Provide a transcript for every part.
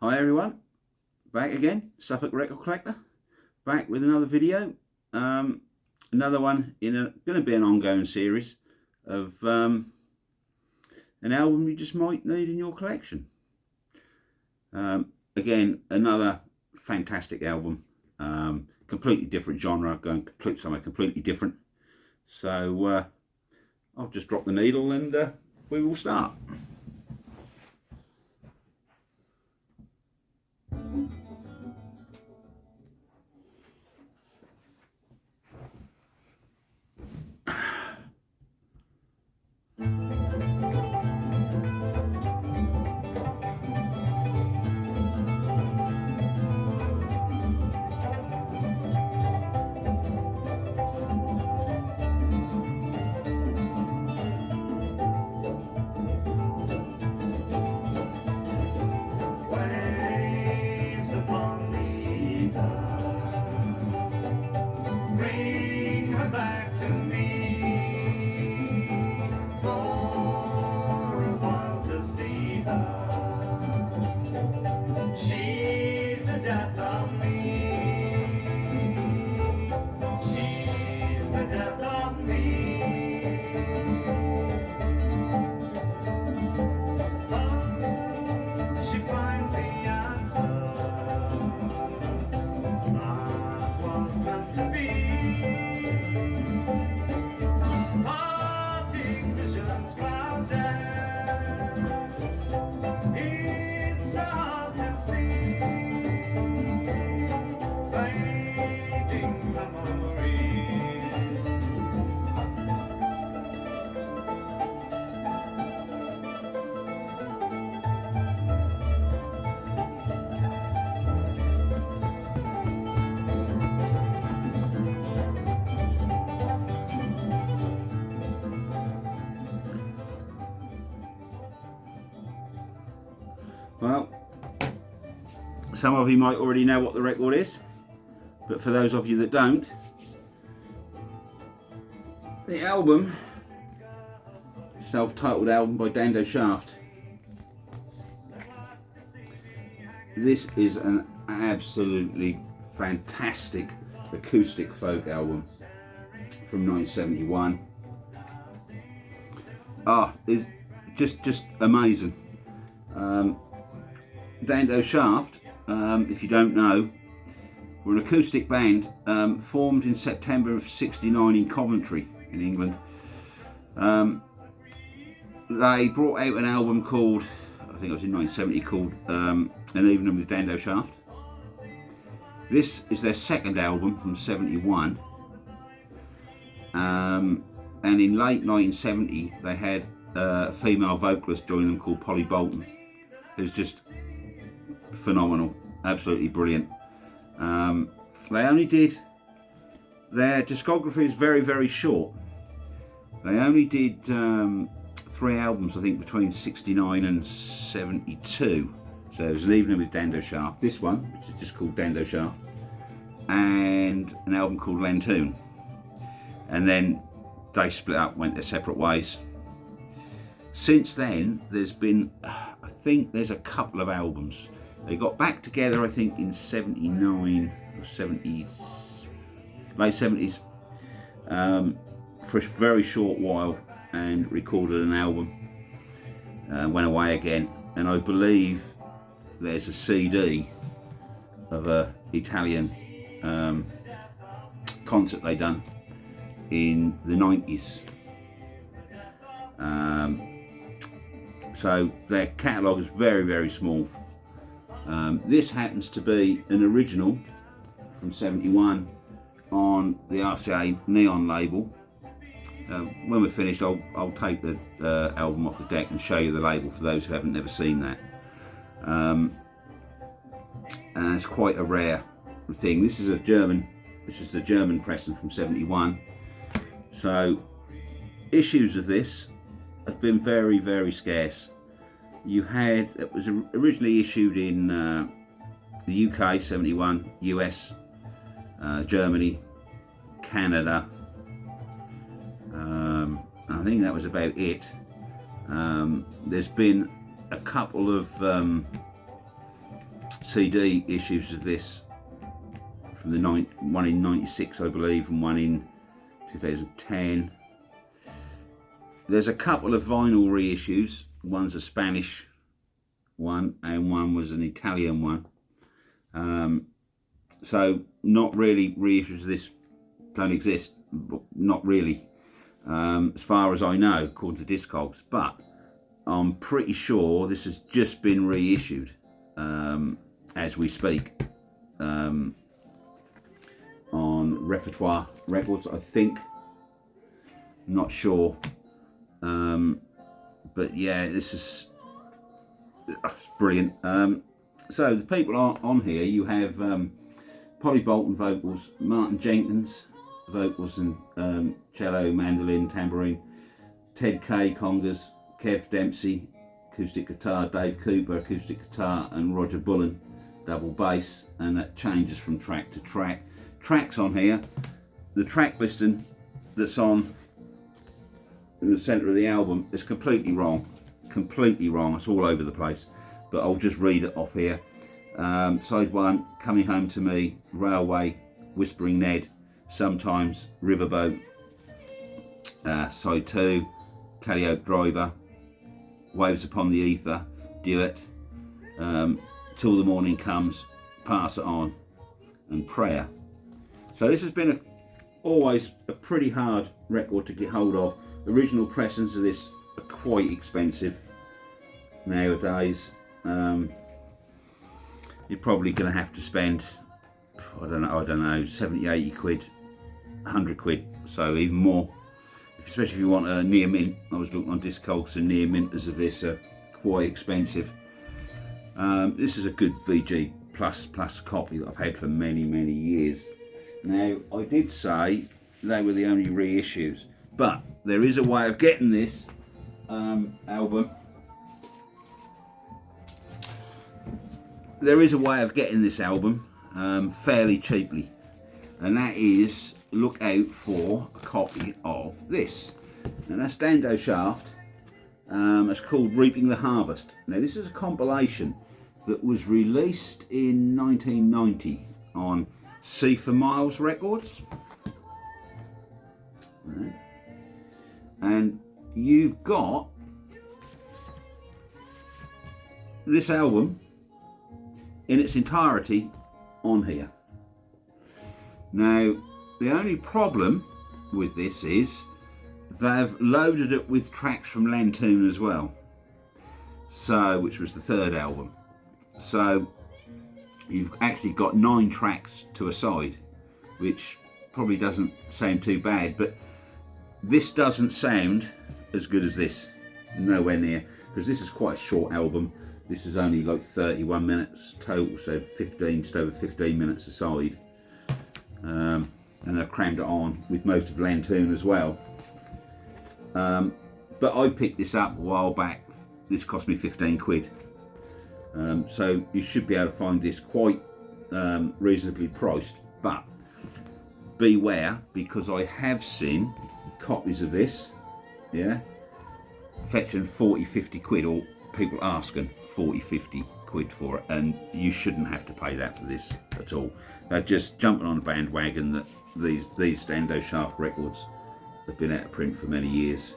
Hi everyone, back again, Suffolk Record Collector, back with another video. Another one in going to be an ongoing series of an album you just might need in your collection. Again, another fantastic album, completely different genre, going somewhere completely different. So I'll just drop the needle and we will start. Well, some of you might already know what the record is, but for those of you that don't, the album, self-titled album by Dando Shaft, this is an absolutely fantastic acoustic folk album from 1971. It's just amazing. Dando Shaft, if you don't know, were an acoustic band formed in September of '69 in Coventry in England. They brought out an album called, I think it was in 1970, called An Evening with Dando Shaft. This is their second album from '71, and in late 1970 they had a female vocalist join them called Polly Bolton, who's just phenomenal, absolutely brilliant. They only did, their discography is very short. They only did 3 albums, I think, between '69 and '72. So there was An Evening with Dando Shaft, this one, which is just called Dando Shaft, and an album called Lantoon. And then they split up, went their separate ways. Since then, there's been, I think there's a couple of albums. They got back together, I think, in '79 or '70s, late '70s, for a very short while, and recorded an album. Went away again, and I believe there's a CD of a Italian concert they done in the '90s. So their catalogue is very small. This happens to be an original from '71 on the RCA Neon label. When we're finished, I'll take the album off the deck and show you the label for those who haven't never seen that. And it's quite a rare thing. This is the German pressing from '71. So issues of this have been very scarce. It was originally issued in the UK '71, US, Germany, Canada. I think that was about it. There's been a couple of CD issues of this from the one in 96, I believe, and one in 2010. There's a couple of vinyl reissues. One's a Spanish one and one was an Italian one. So not really reissues of this don't exist, not really, as far as I know, according to Discogs, but I'm pretty sure this has just been reissued as we speak on Repertoire Records, I think. Not sure, but yeah, this is brilliant. So the people are on here. You have Polly Bolton vocals, Martin Jenkins vocals and cello, mandolin, tambourine, Ted Kay congas, Kev Dempsey acoustic guitar, Dave Cooper acoustic guitar, and Roger Bullen double bass, and that changes from track to track. Tracks on here, the track listing that's on in the centre of the album is completely wrong. It's all over the place, but I'll just read it off here. Side 1, Coming Home to Me, Railway, Whispering Ned, Sometimes, Riverboat. Side 2, Calliope Driver, Waves Upon the Ether, Duet, Till the Morning Comes, Pass It On, and Prayer. So this has been always a pretty hard record to get hold of. Original pressings of this are quite expensive nowadays. You're probably going to have to spend, I don't know, 70, 80 quid, 100 quid, so even more. Especially if you want a near mint. I was looking on Discogs, and near minters of this are quite expensive. This is a good VG plus copy that I've had for many years. Now, I did say they were the only reissues, but there is a way of getting this album. There is a way of getting this album fairly cheaply, and that is look out for a copy of this. And that's Dando Shaft. It's called Reaping the Harvest. Now, this is a compilation that was released in 1990 on C for Miles Records. Right. And you've got this album in its entirety on here. Now, the only problem with this is they've loaded it with tracks from Lantoon as well, so which was the third album. So you've actually got 9 tracks to a side, which probably doesn't sound too bad, but this doesn't sound as good as this, nowhere near, because this is quite a short album. This is only like 31 minutes total, so 15, just over 15 minutes a side. And they've crammed it on with most of Lantoon as well. But I picked this up a while back. This cost me 15 quid. So you should be able to find this quite reasonably priced. But beware, because I have seen copies of this, yeah, fetching 40, 50 quid, or people asking 40, 50 quid for it, and you shouldn't have to pay that for this at all. They're just jumping on a bandwagon that these Dando Shaft records have been out of print for many years,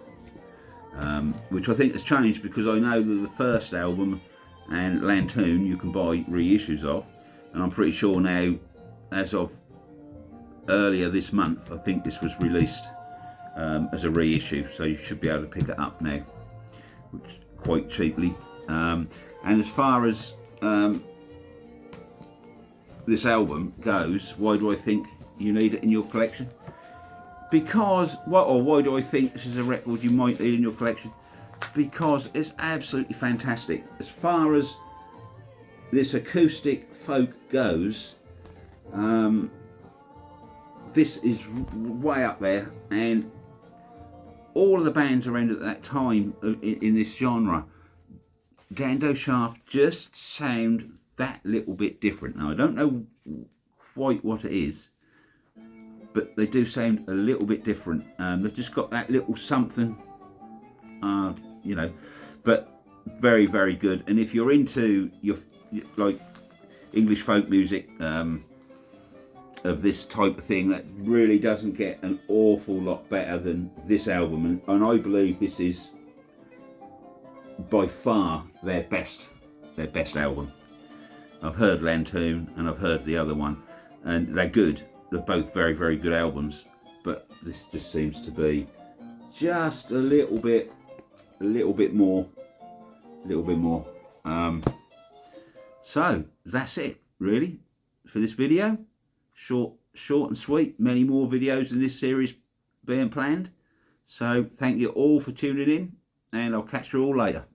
which I think has changed, because I know that the first album and Lantoon you can buy reissues of, and I'm pretty sure now, as of earlier this month, I think this was released as a reissue, so you should be able to pick it up now, which quite cheaply. And as far as this album goes, why do I think you need it in your collection? Because, why do I think this is a record you might need in your collection? Because it's absolutely fantastic. As far as this acoustic folk goes, this is way up there, and all of the bands around at that time in this genre, Dando Shaft just sound that little bit different. Now, I don't know quite what it is, but they do sound a little bit different. They've just got that little something, but very good. And if you're into like English folk music of this type of thing that really doesn't get an awful lot better than this album, and I believe this is by far their best album. I've heard Lantoon and I've heard the other one, and they're good. They're both very, very good albums, but this just seems to be just a little bit more. So that's it really for this video. Short and sweet. Many more videos in this series being planned. So thank you all for tuning in, and I'll catch you all later.